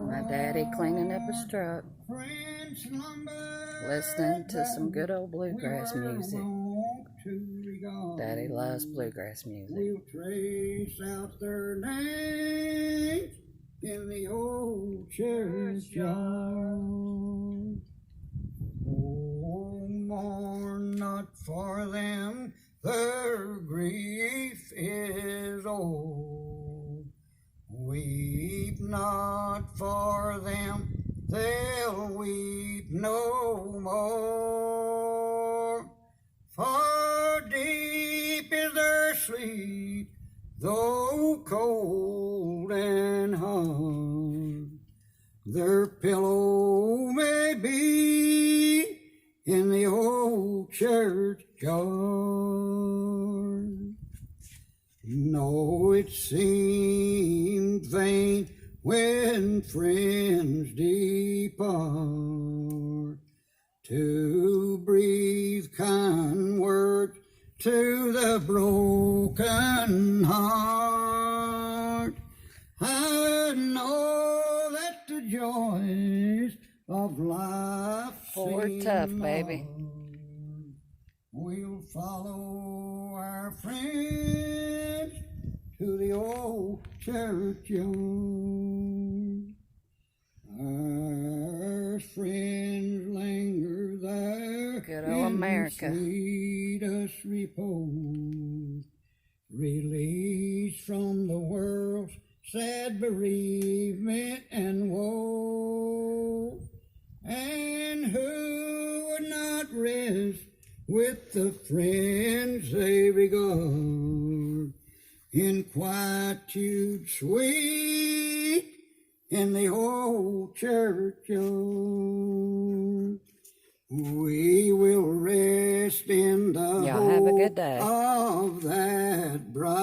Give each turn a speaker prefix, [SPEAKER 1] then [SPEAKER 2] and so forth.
[SPEAKER 1] My daddy cleaning up his truck, listening to some good old bluegrass music. Daddy loves bluegrass music.
[SPEAKER 2] We'll trace out their names in the old churchyard. Oh, mourn not for them, their grief is old. Weep not for them, they'll weep no more. For deep is their sleep, though cold and hard. Their pillow may be in the old churchyard. No, it seemed vain when friends depart to breathe kind words to the broken heart. I know that the joys of life
[SPEAKER 1] Poor tough, baby.
[SPEAKER 2] We'll follow our friends to the old churchyard. Our friends linger there.
[SPEAKER 1] Good old America.
[SPEAKER 2] Sweetest repose, released from the world's sad bereavement and woe. And who would not rest with the friends they regard in quietude sweet in the old churchyard? We will rest in the
[SPEAKER 1] Y'all have a good day.
[SPEAKER 2] of that bright